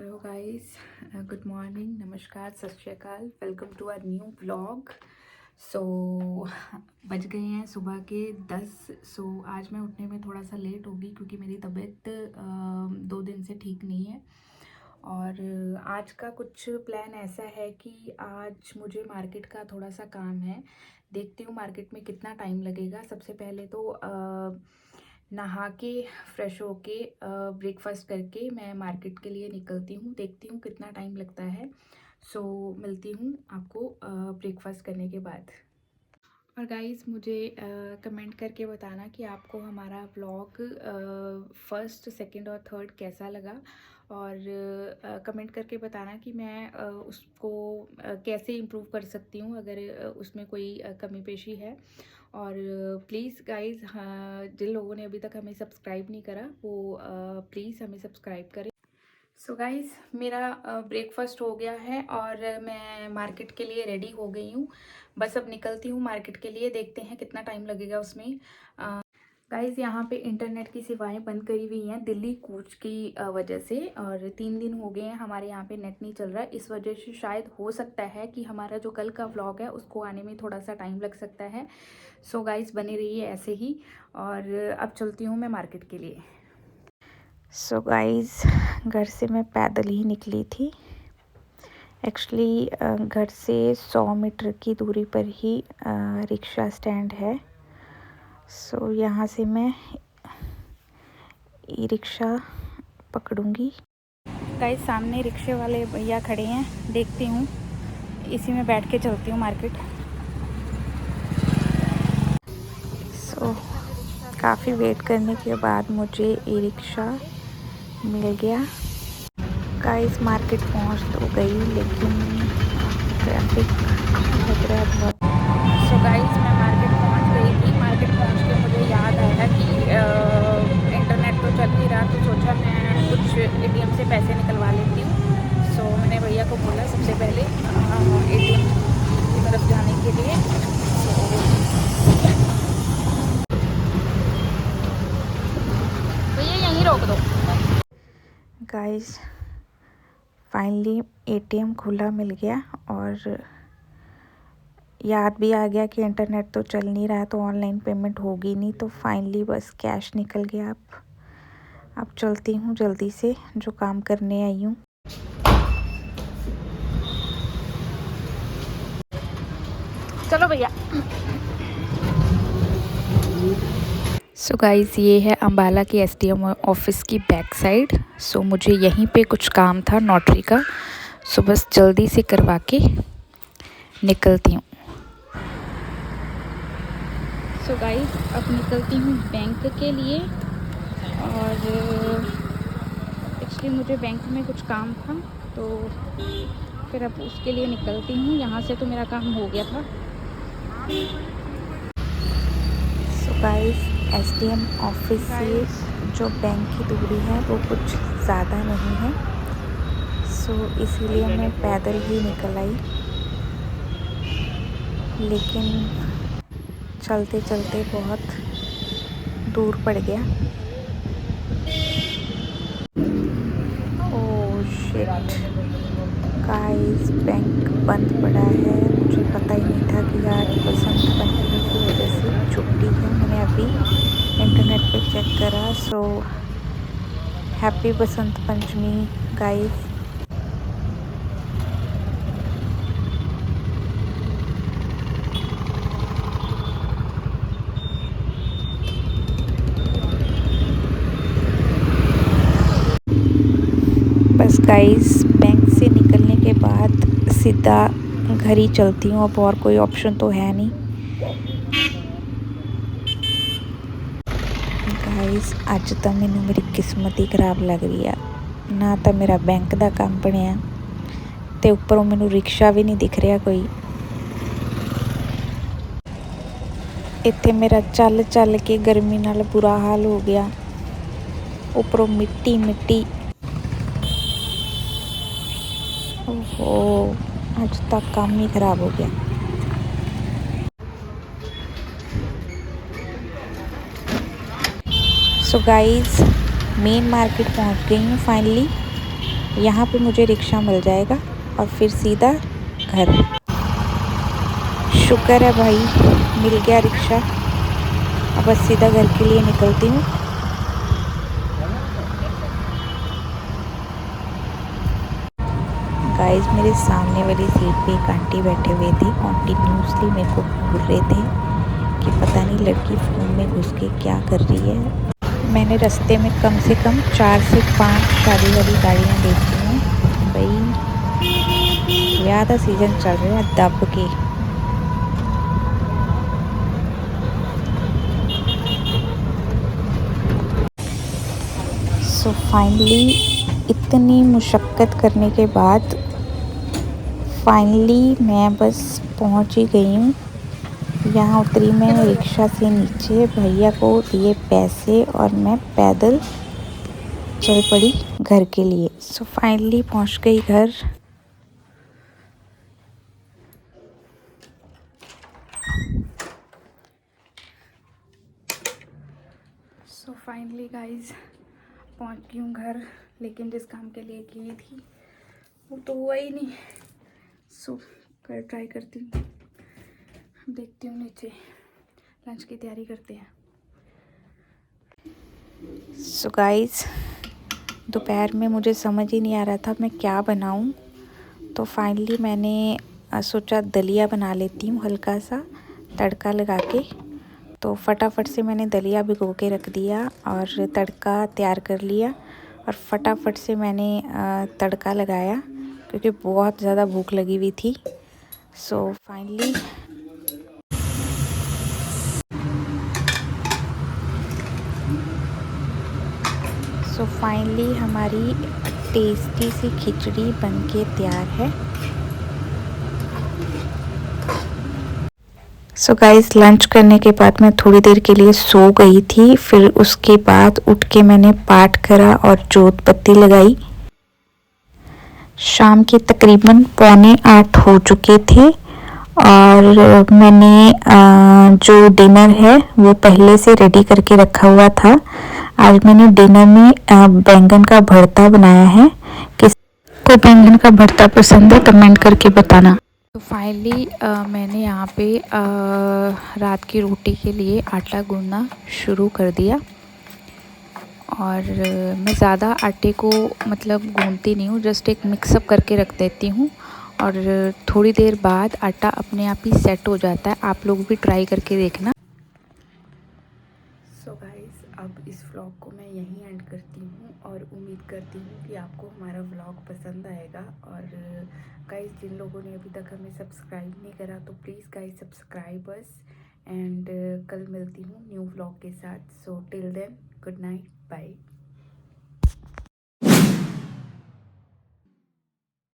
Hello guys, good morning, नमस्कार, सत श्री अकाल। Welcome to our new vlog. So बज गए हैं सुबह के 10। आज मैं उठने में थोड़ा सा लेट होगी क्योंकि मेरी तबीयत 2 दिन से ठीक नहीं है। और आज का कुछ प्लान ऐसा है कि आज मुझे मार्केट का थोड़ा सा काम है। देखती हूँ मार्केट में कितना टाइम लगेगा। सबसे पहले तो नहा के फ्रेश होके ब्रेकफास्ट करके मैं मार्केट के लिए निकलती हूँ। देखती हूँ कितना टाइम लगता है। मिलती हूँ आपको ब्रेकफास्ट करने के बाद। और गाइस मुझे कमेंट करके बताना कि आपको हमारा व्लॉग फर्स्ट, सेकंड और थर्ड कैसा लगा। और कमेंट करके बताना कि मैं उसको कैसे इम्प्रूव कर सकती हूँ अगर उसमें कोई कमी पेशी है। और प्लीज़ गाइस, हाँ, जिन लोगों ने अभी तक हमें सब्सक्राइब नहीं करा वो प्लीज़ हमें सब्सक्राइब करें। सो गाइस, मेरा ब्रेकफास्ट हो गया है और मैं मार्केट के लिए रेडी हो गई हूँ। बस अब निकलती हूँ मार्केट के लिए। देखते हैं कितना टाइम लगेगा उसमें। गाइस, यहाँ पे इंटरनेट की सेवाएं बंद करी हुई हैं दिल्ली कूच की वजह से। और 3 दिन हो गए हैं हमारे यहाँ पे नेट नहीं चल रहा है। इस वजह से शायद हो सकता है कि हमारा जो कल का व्लॉग है उसको आने में थोड़ा सा टाइम लग सकता है। सो गाइस, बने रहिए ऐसे ही। और अब चलती हूँ मैं मार्केट के लिए। सो गाइस, घर से मैं पैदल ही निकली थी। एक्चुअली घर से 100 मीटर की दूरी पर ही रिक्शा स्टैंड है। सो यहाँ से मैं ई रिक्शा पकड़ूंगी। गाइस, सामने रिक्शे वाले भैया खड़े हैं, देखती हूँ इसी में बैठ के चलती हूँ मार्केट। सो काफ़ी वेट करने के बाद मुझे ई रिक्शा मिल गया। गाइस, मार्केट पहुंच तो गई लेकिन ट्रैफिक लग रहा है बहुत। सो गाइस, मैं मार्केट पहुंच गई थी। मार्केट पहुंच के मुझे याद आया कि इंटरनेट तो चल ही रहा, तो सोचा मैं कुछ एटीएम से पैसे निकलवा लेती हूँ। सो मैंने भैया को बोला सबसे पहले एटीएम की तरफ जाने के लिए। भैया यहीं रोक दो। गाइस, फाइनली एटीएम खुला मिल गया और याद भी आ गया कि इंटरनेट तो चल नहीं रहा तो ऑनलाइन पेमेंट होगी नहीं। तो फाइनली बस कैश निकल गया। अब चलती हूँ जल्दी से जो काम करने आई हूँ। चलो भैया। सो गाइस, ये है अम्बाला की एसडीएम ऑफिस की बैक साइड। सो मुझे यहीं पे कुछ काम था नोटरी का। सो बस जल्दी से करवा के निकलती हूँ। सो गाइस, अब निकलती हूँ बैंक के लिए। और एक्चुअली मुझे बैंक में कुछ काम था तो फिर अब उसके लिए निकलती हूँ। यहाँ से तो मेरा काम हो गया था। सो गाइस, एसडीएम ऑफिस से जो बैंक की दूरी है वो कुछ ज़्यादा नहीं है। सो इसीलिए मैं पैदल ही निकल आई, लेकिन चलते चलते बहुत दूर पड़ गया। ओह शिट गाइस, बैंक बंद पड़ा है। मुझे पता ही नहीं था कि आज बसंत पंचमी की वजह से छुट्टी है। मैंने अभी इंटरनेट पे चेक करा। So happy Basant Panchami guys. बस गाइस, बैंक से निकलने के बाद सीधा घर ही चलती हूँ। अब और कोई ऑप्शन तो है नहीं। गाइस, अज तो मैनू मेरी किस्मत ही खराब लग रही है। ना तो मेरा बैंक का काम बनया ते उपरों मैनू रिक्शा भी नहीं दिख रहा कोई। इत्थे मेरा चल चल के गर्मी नाल बुरा हाल हो गया। उपरों मिट्टी मिट्टी। ओहो, आज तक काम ही खराब हो गया। सो गाइस, मेन मार्केट पहुंच गई हूँ फाइनली। यहाँ पे मुझे रिक्शा मिल जाएगा और फिर सीधा घर। शुक्र है भाई, मिल गया रिक्शा। अब बस सीधा घर के लिए निकलती हूँ। गाइस, मेरे सामने वाली सीट पे एक आंटी बैठे हुए थे, कॉन्टीन्यूसली मेरे को बोल रहे थे कि पता नहीं लड़की फ़ोन में घुस के क्या कर रही है। मैंने रास्ते में कम से कम 4 से 5 शादी वाली गाड़ियाँ देखी हैं भाई। ब्याह का सीज़न चल रहा है दब के। सो फाइनली इतनी मुशक्क़त करने के बाद फाइनली मैं बस पहुंच ही गई हूँ। यहाँ उतरी मैं रिक्शा से नीचे, भैया को दिए पैसे और मैं पैदल चल पड़ी घर के लिए। सो फाइनली पहुंच गई घर। सो फाइनली गाइज पहुंच गई हूँ घर, लेकिन जिस काम के लिए की थी वो तो हुआ ही नहीं। सो कर ट्राई करती हूँ, देखती हूँ नीचे लंच की तैयारी करते हैं। सो गाइस, दोपहर में मुझे समझ ही नहीं आ रहा था मैं क्या बनाऊं, तो फाइनली मैंने सोचा दलिया बना लेती हूँ हल्का सा तड़का लगा के। तो फटाफट से मैंने दलिया भिगो के रख दिया और तड़का तैयार कर लिया और फटाफट से मैंने तड़का लगाया क्योंकि बहुत ज़्यादा भूख लगी हुई थी। सो फाइनली हमारी टेस्टी सी खिचड़ी बनके तैयार है। सो गाइस, लंच करने के बाद मैं थोड़ी देर के लिए सो गई थी। फिर उसके बाद उठ के मैंने पाठ करा और जोत बत्ती लगाई। शाम के तकरीबन 7:45 हो चुके थे और मैंने जो डिनर है वो पहले से रेडी करके रखा हुआ था। आज मैंने डिनर में बैंगन का भरता बनाया है। किसको बैंगन का भरता पसंद है कमेंट करके बताना। तो फाइनली मैंने यहाँ पे रात की रोटी के लिए आटा गूंदना शुरू कर दिया। और मैं ज़्यादा आटे को मतलब गूंदती नहीं हूँ, जस्ट एक मिक्सअप करके रख देती हूँ और थोड़ी देर बाद आटा अपने आप ही सेट हो जाता है। आप लोग भी ट्राई करके देखना। सो गाइस, अब इस व्लॉग को मैं यहीं एंड करती हूँ और उम्मीद करती हूँ कि आपको हमारा व्लॉग पसंद आएगा। और गाइस, जिन लोगों ने अभी तक हमें सब्सक्राइब नहीं करा तो please guys subscribe us. And कल मिलती हूँ न्यू व्लॉग के साथ। So till then, good night, bye.